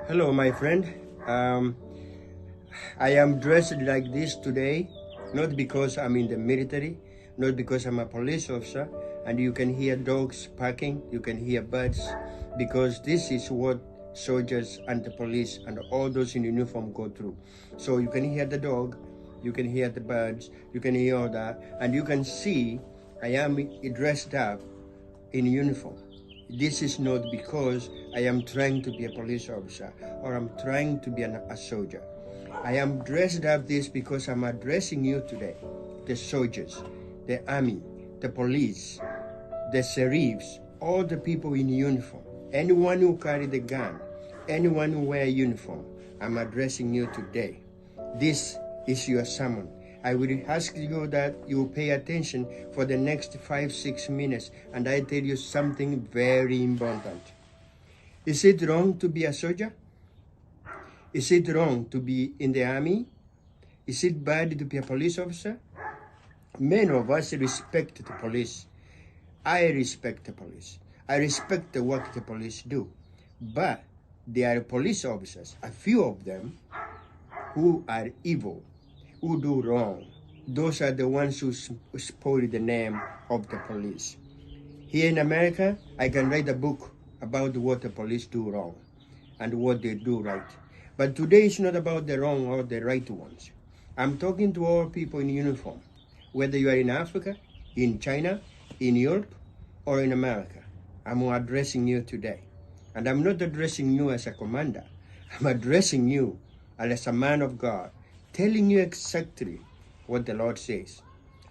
Hello, my friend. Um, I am dressed like this today, not because I'm in the military, not because I'm a police officer, and you can hear dogs barking, you can hear birds, because this is what soldiers and the police and all those in uniform go through. So you can hear the dog, you can hear the birds, you can hear all that, and you can see I am dressed up in uniform. This is not because I am trying to be a police officer or I'm trying to be a soldier. I am dressed up this because I'm addressing you today. The soldiers, the army, the police, the sheriffs, all the people in uniform, anyone who carry the gun, anyone who wear uniform, I'm addressing you today. This is your sermon. I will ask you that you pay attention for the next 5-6 minutes, and I tell you something very important. Is it wrong to be a soldier? Is it wrong to be in the army? Is it bad to be a police officer? Many of us respect the police. I respect the police. I respect the work the police do. But there are police officers, a few of them, who are evil, who do wrong. Those are the ones who spoil the name of the police. Here in America, I can write a book about what the police do wrong and what they do right. But today is not about the wrong or the right ones. I'm talking to all people in uniform, whether you are in Africa, in China, in Europe, or in America. I'm addressing you today. And I'm not addressing you as a commander. I'm addressing you as a man of God, telling you exactly what the Lord says.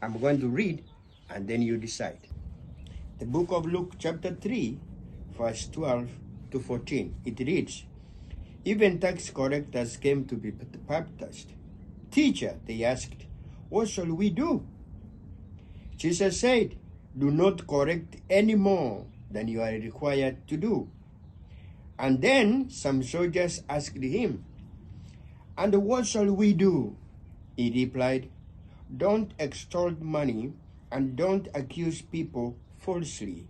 I'm going to read, and then you decide. The book of Luke chapter 3, verse 12 to 14. It reads, "Even tax collectors came to be baptized. Teacher, they asked, what shall we do?" Jesus said, "Do not correct any more than you are required to do." And then some soldiers asked him, "And what shall we do?" He replied, "Don't extort money and don't accuse people falsely.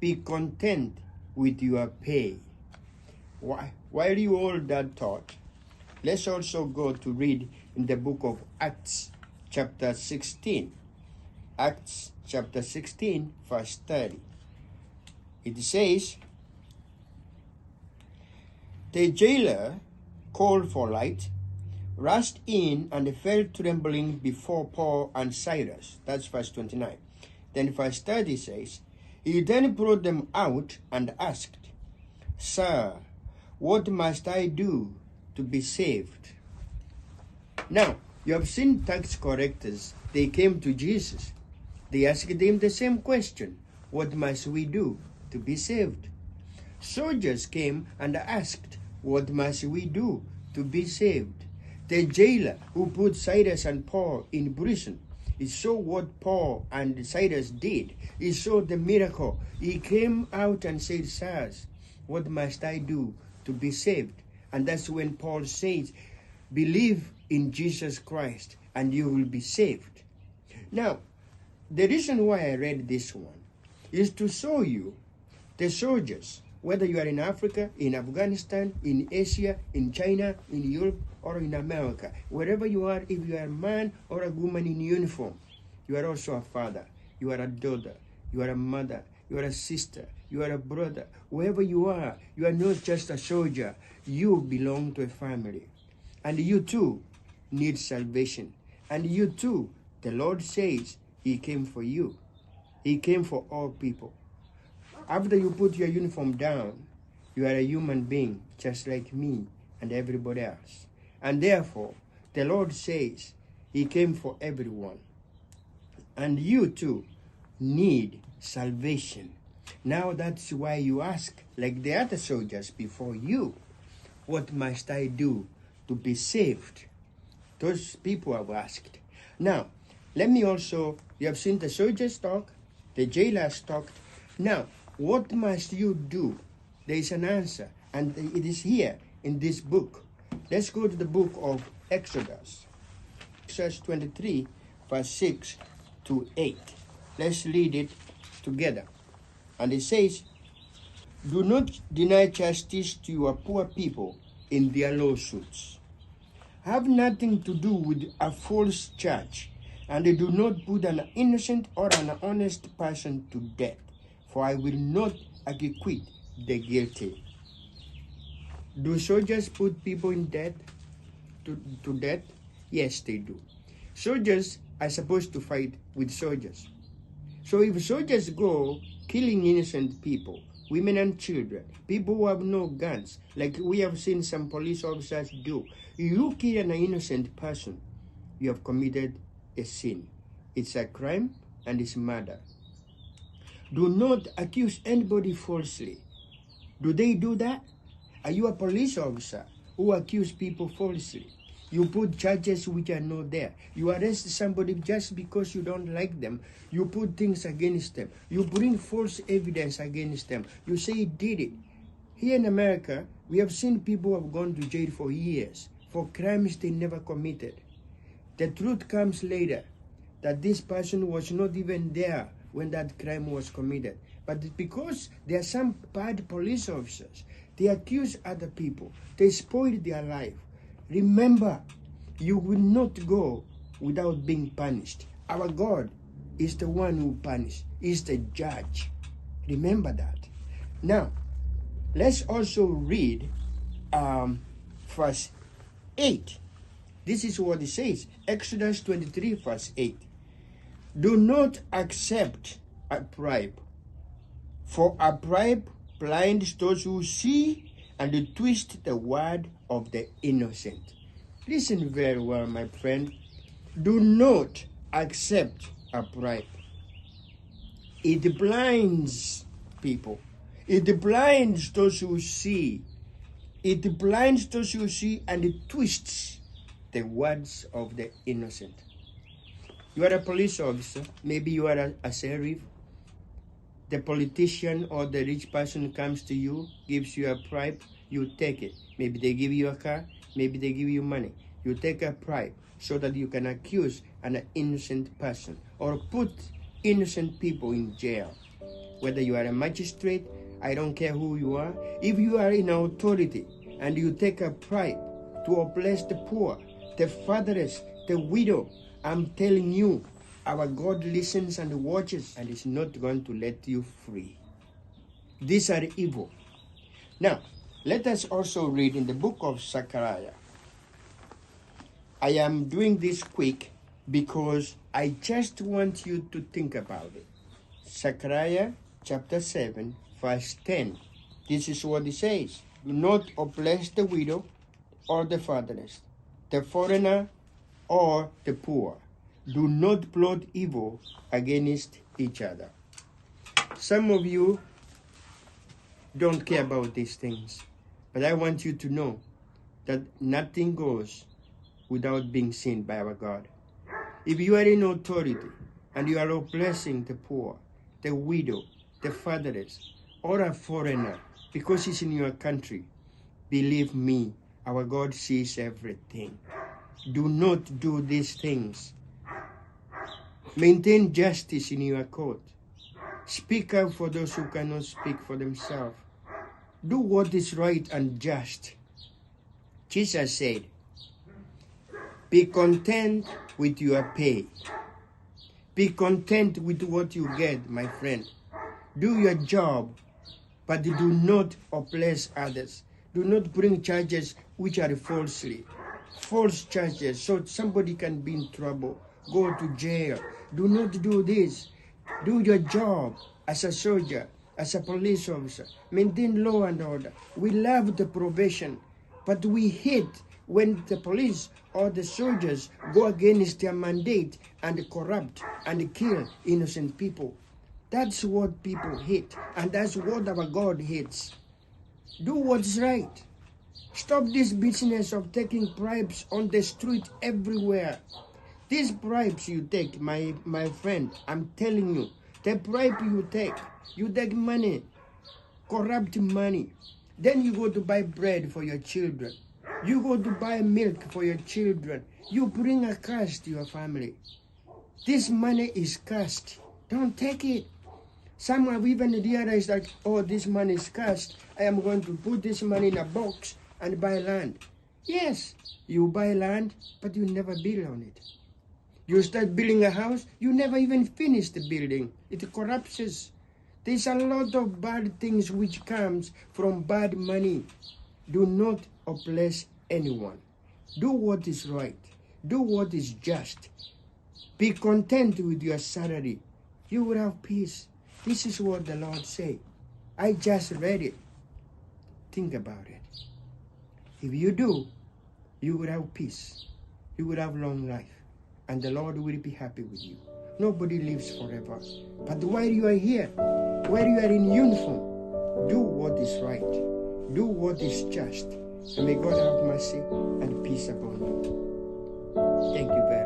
Be content with your pay." While you hold that thought, let's also go to read in the book of Acts chapter 16. Acts chapter 16, verse 30. It says, "The jailer called for light, rushed in and fell trembling before Paul and Silas." That's verse 29. Then verse 30 says, "He then brought them out and asked, 'Sir, what must I do to be saved?'" Now, you have seen tax collectors. They came to Jesus. They asked him the same question. What must we do to be saved? Soldiers came and asked, what must we do to be saved? The jailer who put Silas and Paul in prison, he saw what Paul and Silas did. He saw the miracle. He came out and said, "Sirs, what must I do to be saved?" And that's when Paul says, "Believe in Jesus Christ and you will be saved." Now, the reason why I read this one is to show you the soldiers, whether you are in Africa, in Afghanistan, in Asia, in China, in Europe, or in America, wherever you are, if you are a man or a woman in uniform, you are also a father, you are a daughter, you are a mother, you are a sister, you are a brother. Wherever you are not just a soldier. You belong to a family. And you too need salvation. And you too, the Lord says, He came for you. He came for all people. After you put your uniform down, you are a human being just like me and everybody else. And therefore, the Lord says He came for everyone. And you too need salvation. Now that's why you ask, like the other soldiers before you, what must I do to be saved? Those people have asked. Now, let me also, you have seen the soldiers talk, the jailers talked. Now, what must you do? There is an answer, and it is here in this book. Let's go to the book of Exodus. Exodus 23, verse 6 to 8. Let's read it together. And it says, Do not deny justice to your poor people in their lawsuits. Have nothing to do with a false charge, and do not put an innocent or an honest person to death, for I will not acquit the guilty. Do soldiers put people in death to death? Yes, they do. Soldiers are supposed to fight with soldiers. So if soldiers go killing innocent people, women and children, people who have no guns, like we have seen some police officers do, you kill an innocent person, you have committed a sin. It's a crime and it's murder. Do not accuse anybody falsely. Do they do that? Are you a police officer who accuse people falsely? You put charges which are not there. You arrest somebody just because you don't like them. You put things against them. You bring false evidence against them. You say he did it. Here in America, we have seen people who have gone to jail for years for crimes they never committed. The truth comes later that this person was not even there when that crime was committed. But because there are some bad police officers, they accuse other people. They spoil their life. Remember, you will not go without being punished. Our God is the one who punishes, is the judge. Remember that. Now, let's also read verse 8. This is what it says. Exodus 23, verse 8. Do not accept a bribe, for a bribe blinds those who see and twist the word of the innocent. Listen very well, my friend. Do not accept a bribe. It blinds people. It blinds those who see. It blinds those who see, and it twists the words of the innocent. You are a police officer. Maybe you are a sheriff. The politician or the rich person comes to you, gives you a bribe, you take it. Maybe they give you a car, maybe they give you money. You take a bribe so that you can accuse an innocent person or put innocent people in jail. Whether you are a magistrate, I don't care who you are. If you are in authority and you take a bribe to oppress the poor, the fatherless, the widow, I'm telling you, our God listens and watches and is not going to let you free. These are evil. Now, let us also read in the book of Zechariah. I am doing this quick because I just want you to think about it. Zechariah chapter 7, verse 10. This is what it says. Do not oppress the widow or the fatherless, the foreigner or the poor. Do not plot evil against each other. Some of you don't care about these things, but I want you to know that nothing goes without being seen by our God. If you are in authority and you are oppressing the poor, the widow, the fatherless, or a foreigner because he's in your country, believe me, our God sees everything. Do not do these things. Maintain justice in your court. Speak up for those who cannot speak for themselves. Do what is right and just. Jesus said, be content with your pay. Be content with what you get, my friend. Do your job, but do not oppress others. Do not bring charges which are falsely. False charges, so somebody can be in trouble, go to jail. Do not do this. Do your job as a soldier, as a police officer. Maintain law and order. We love the probation, but we hate when the police or the soldiers go against their mandate and corrupt and kill innocent people. That's what people hate, and that's what our God hates. Do what's right. Stop this business of taking bribes on the street everywhere. These bribes you take, my friend, I'm telling you, the bribe you take money, corrupt money. Then you go to buy bread for your children. You go to buy milk for your children. You bring a curse to your family. This money is cursed. Don't take it. Some have even realized that, oh, this money is cash. I am going to put this money in a box and buy land. Yes, you buy land, but you never build on it. You start building a house, you never even finish the building. It collapses. There's a lot of bad things which comes from bad money. Do not oppress anyone. Do what is right. Do what is just. Be content with your salary. You will have peace. This is what the Lord said. I just read it. Think about it. If you do, you will have peace. You will have long life. And the Lord will be happy with you. Nobody lives forever. But while you are here, while you are in uniform, do what is right. Do what is just. And may God have mercy and peace upon you. Thank you very much.